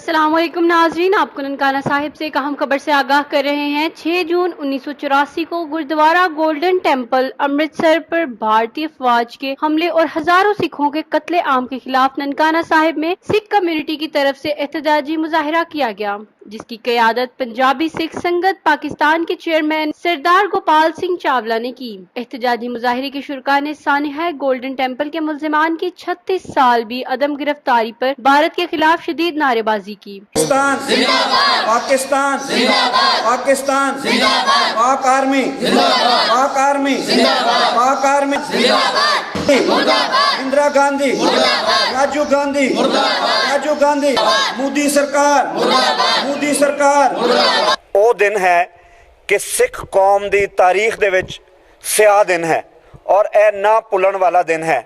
अस्सलाम वालेकुम नाजरीन, आपको ननकाना साहिब से एक अहम खबर से आगाह कर रहे हैं। 6 जून 1984 को गुरुद्वारा गोल्डन टेम्पल अमृतसर पर भारतीय फौज के हमले और हजारों सिखों के कत्ले आम के खिलाफ ननकाना साहिब में सिख कम्युनिटी की तरफ से एहतजाजी मुजाहिरा किया गया, जिसकी क़यादत पंजाबी सिख संगत पाकिस्तान के चेयरमैन सरदार गोपाल सिंह चावला ने की। एहतजाजी मुजाहिरे के शुरका ने सानिहा गोल्डन टेम्पल के मुल्जिमान की 36 साल भी अदम गिरफ्तारी पर भारत के खिलाफ शदीद नारेबाजी की। पाकिस्तान पाकिस्तान पाक आर्मी पाक आर्मी पाक आर्मी इंदिरा गांधी राजीव गांधी राजीव गांधी मोदी सरकार ਉਹ ਦਿਨ ਹੈ ਕਿ ਸਿੱਖ ਕੌਮ ਦੀ ਤਾਰੀਖ ਦੇ ਵਿੱਚ ਸਿਆਹ ਦਿਨ ਹੈ ਔਰ ਇਹ ਨਾ ਭੁੱਲਣ ਵਾਲਾ ਦਿਨ ਹੈ।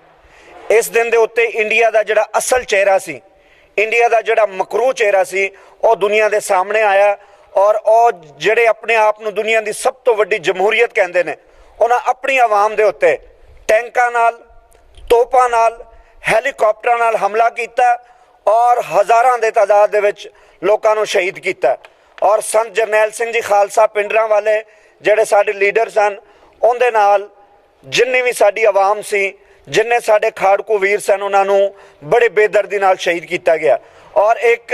ਇਸ ਦਿਨ ਦੇ ਉੱਤੇ ਇੰਡੀਆ ਦਾ ਜਿਹੜਾ ਅਸਲ ਚਿਹਰਾ ਸੀ, ਇੰਡੀਆ ਦਾ ਜਿਹੜਾ ਮਕਰੂ ਚਿਹਰਾ ਸੀ, ਉਹ ਦੁਨੀਆ ਦੇ ਸਾਹਮਣੇ ਆਇਆ ਔਰ ਉਹ ਜਿਹੜੇ ਆਪਣੇ ਆਪ ਨੂੰ ਦੁਨੀਆ ਦੀ ਸਭ ਤੋਂ ਵੱਡੀ ਜਮਹੂਰੀਅਤ ਕਹਿੰਦੇ ਨੇ, ਉਹਨਾਂ ਆਪਣੀ ਆਵਾਮ ਦੇ ਉੱਤੇ ਟੈਂਕਾਂ ਨਾਲ, ਤੋਪਾਂ ਨਾਲ, ਹੈਲੀਕਾਪਟਰਾਂ ਨਾਲ ਹਮਲਾ ਕੀਤਾ ਔਰ ਹਜ਼ਾਰਾਂ ਦੇ ਤਾਦਾਦ ਦੇ ਵਿੱਚ ਲੋਕਾਂ ਨੂੰ ਸ਼ਹੀਦ ਕੀਤਾ। ਔਰ ਸੰਤ ਜਰਨੈਲ ਸਿੰਘ ਜੀ ਖਾਲਸਾ ਪਿੰਡਰਾਂ ਵਾਲੇ ਜਿਹੜੇ ਸਾਡੇ ਲੀਡਰ ਸਨ, ਉਹਦੇ ਨਾਲ ਜਿੰਨੀ ਵੀ ਸਾਡੀ ਆਵਾਮ ਸੀ, ਜਿੰਨੇ ਸਾਡੇ ਖਾੜਕੂ ਵੀਰ ਸਨ, ਉਹਨਾਂ ਨੂੰ ਬੜੇ ਬੇਦਰਦੀ ਨਾਲ ਸ਼ਹੀਦ ਕੀਤਾ ਗਿਆ। ਔਰ ਇੱਕ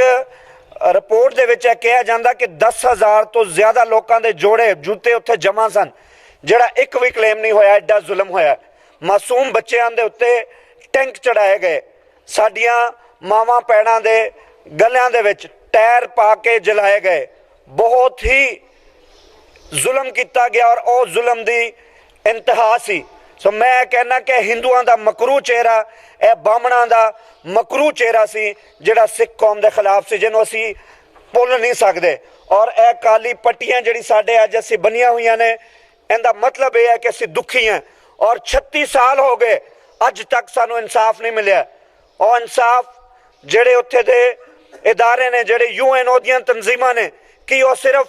ਰਿਪੋਰਟ ਦੇ ਵਿੱਚ ਇਹ ਕਿਹਾ ਜਾਂਦਾ ਕਿ 10,000 ਤੋਂ ਜ਼ਿਆਦਾ ਲੋਕਾਂ ਦੇ ਜੋੜੇ ਜੁੱਤੇ ਉੱਥੇ ਜਮ੍ਹਾਂ ਸਨ, ਜਿਹੜਾ ਇੱਕ ਵੀ ਕਲੇਮ ਨਹੀਂ ਹੋਇਆ। ਐਡਾ ਜ਼ੁਲਮ ਹੋਇਆ। ਮਾਸੂਮ ਬੱਚਿਆਂ ਦੇ ਉੱਤੇ ਟੈਂਕ ਚੜਾਏ ਗਏ, ਸਾਡੀਆਂ ਮਾਵਾਂ ਪੈੜਾਂ ਦੇ ਗਲਿਆਂ ਦੇ ਵਿੱਚ ਟਾਇਰ ਪਾ ਕੇ ਜਲਾਏ ਗਏ। ਬਹੁਤ ਹੀ ਜ਼ੁਲਮ ਕੀਤਾ ਗਿਆ ਔਰ ਉਹ ਜ਼ੁਲਮ ਦੀ ਇੰਤਹਾ ਸੀ। ਸੋ ਮੈਂ ਕਹਿਣਾ ਕਿ ਹਿੰਦੂਆਂ ਦਾ ਮਕਰੂ ਚਿਹਰਾ, ਇਹ ਬਾਹਮਣਾਂ ਦਾ ਮਕਰੂ ਚਿਹਰਾ ਸੀ, ਜਿਹੜਾ ਸਿੱਖ ਕੌਮ ਦੇ ਖਿਲਾਫ ਸੀ, ਜਿਹਨੂੰ ਅਸੀਂ ਭੁੱਲ ਨਹੀਂ ਸਕਦੇ। ਔਰ ਇਹ ਕਾਲੀ ਪੱਟੀਆਂ ਜਿਹੜੀ ਸਾਡੇ ਅੱਜ ਅਸੀਂ ਬੰਨੀਆਂ ਹੋਈਆਂ ਨੇ, ਇਹਦਾ ਮਤਲਬ ਇਹ ਹੈ ਕਿ ਅਸੀਂ ਦੁਖੀ ਹਾਂ ਔਰ 36 ਸਾਲ ਹੋ ਗਏ ਅੱਜ ਤੱਕ ਸਾਨੂੰ ਇਨਸਾਫ ਨਹੀਂ ਮਿਲਿਆ। ਉਹ ਇਨਸਾਫ ਜਿਹੜੇ ਉੱਥੇ ਦੇ ਇਦਾਰੇ ਨੇ, ਜਿਹੜੇ UN ਉਹਦੀਆਂ ਤਨਜ਼ੀਮਾਂ ਨੇ, ਕਿ ਉਹ ਸਿਰਫ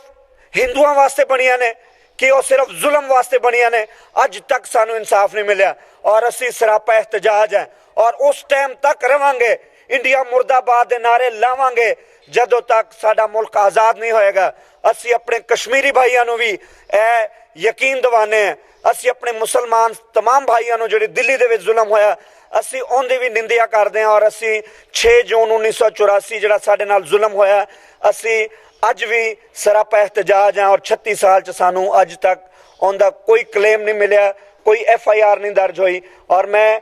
ਹਿੰਦੂਆਂ ਵਾਸਤੇ ਬਣੀਆਂ ਨੇ, ਕਿ ਉਹ ਸਿਰਫ ਜ਼ੁਲਮ ਵਾਸਤੇ ਬਣੀਆਂ ਨੇ, ਅੱਜ ਤੱਕ ਸਾਨੂੰ ਇਨਸਾਫ ਨਹੀਂ ਮਿਲਿਆ ਔਰ ਅਸੀਂ ਸਰਾਪਾ ਇhtਜਾਜ ਹੈ ਔਰ ਉਸ ਟਾਈਮ ਤੱਕ ਰਵਾਂਗੇ। ਇੰਡੀਆ ਮੁਰਦਾਬਾਦ ਦੇ ਨਾਰੇ ਲਾਵਾਂਗੇ ਜਦੋਂ ਤੱਕ ਸਾਡਾ ਮੁਲਕ ਆਜ਼ਾਦ ਨਹੀਂ ਹੋਏਗਾ। ਅਸੀਂ ਆਪਣੇ ਕਸ਼ਮੀਰੀ ਭਾਈਆਂ ਨੂੰ ਵੀ ਇਹ ਯਕੀਨ ਦਿਵਾਉਂਦੇ ਹਾਂ, ਅਸੀਂ ਆਪਣੇ ਮੁਸਲਮਾਨ तमाम ਭਾਈਆਂ ਨੂੰ ਜਿਹੜੇ ਦਿੱਲੀ ਦੇ ਵਿੱਚ ਜ਼ੁਲਮ ਹੋਇਆ, ਅਸੀਂ ਉਹਦੀ ਵੀ ਨਿੰਦਿਆ ਕਰਦੇ ਹਾਂ। ਔਰ ਅਸੀਂ 6 ਜੂਨ 1984 ਜਿਹੜਾ ਸਾਡੇ ਨਾਲ ਜ਼ੁਲਮ ਹੋਇਆ, ਅਸੀਂ ਅੱਜ ਵੀ ਸਰਾਪਾ ਇhtਜਾਜ ਹਾਂ ਔਰ 36 ਸਾਲ 'ਚ ਸਾਨੂੰ ਅੱਜ ਤੱਕ ਉਹਦਾ ਕੋਈ ਕਲੇਮ ਨਹੀਂ ਮਿਲਿਆ, ਕੋਈ FIR ਨਹੀਂ ਦਰਜ ਹੋਈ। ਔਰ ਮੈਂ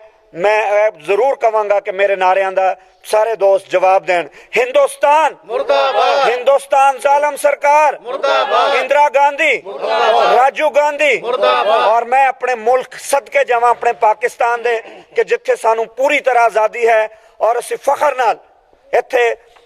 ਜ਼ਰੂਰ ਕਹਾਂਗਾ ਕਿ ਮੇਰੇ ਨਾਰਿਆਂ ਦਾ ਸਾਰੇ ਦੋਸਤ ਜਵਾਬ ਦੇਣ। हिंदुस्तान मुर्दाबाद, हिंदुस्तान जालिम सरकार मुर्दाबाद, इंदिरा गांधी मुर्दाबाद, राजीव गांधी मुर्दाबाद। और मैं अपने मुल्क सदके जावां अपने पाकिस्तान दे कि जिथे सानू पूरी तरह आज़ादी है और असी फखर नाल इत्थे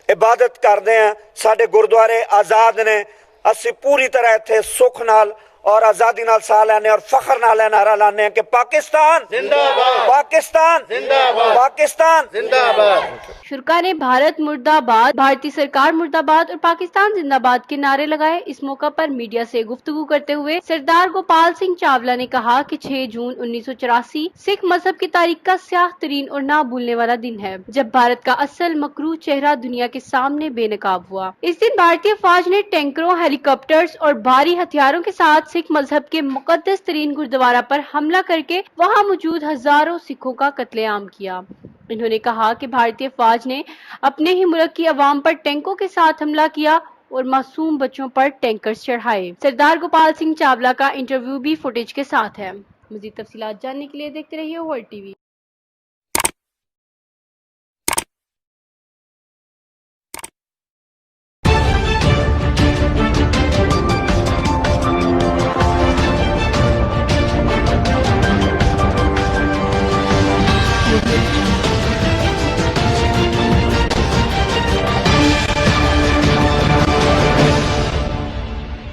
इबादत करते हैं, साडे गुरुद्वारे आज़ाद ने, असी पूरी तरह इत्थे सुख नाल और आजादी नाल साह लैने और फखर नाल नारा लाने कि पाकिस्तान जिंदाबाद, पाकिस्तान जिंदाबाद, पाकिस्तान जिंदाबाद। शुरका ने भारत मुर्दाबाद, भारतीय सरकार मुर्दाबाद और पाकिस्तान जिंदाबाद के नारे लगाए। इस मौका पर मीडिया से गुफ्तगू करते हुए सरदार गोपाल सिंह चावला ने कहा कि 6 जून 1984 सिख मजहब की तारीख का स्याह तरीन और ना भूलने वाला दिन है, जब भारत का असल मकरू चेहरा दुनिया के सामने बेनकाब हुआ। इस दिन भारतीय फौज ने टैंकरों, हेलीकॉप्टर्स और भारी हथियारों के साथ सिख मजहब के मुकद्दस तरीन गुरुद्वारा पर हमला करके वहां मौजूद हजारों सिखों का कत्लेआम किया। इन्होंने कहा कि भारतीय फौज ने अपने ही मुल्क की आवाम पर टैंकों के साथ हमला किया और मासूम बच्चों पर टैंकर्स चढ़ाए। सरदार गोपाल सिंह चावला का इंटरव्यू भी फुटेज के साथ है। मजीद तफसीलात जानने के लिए देखते रहिए वर्ल्ड टीवी।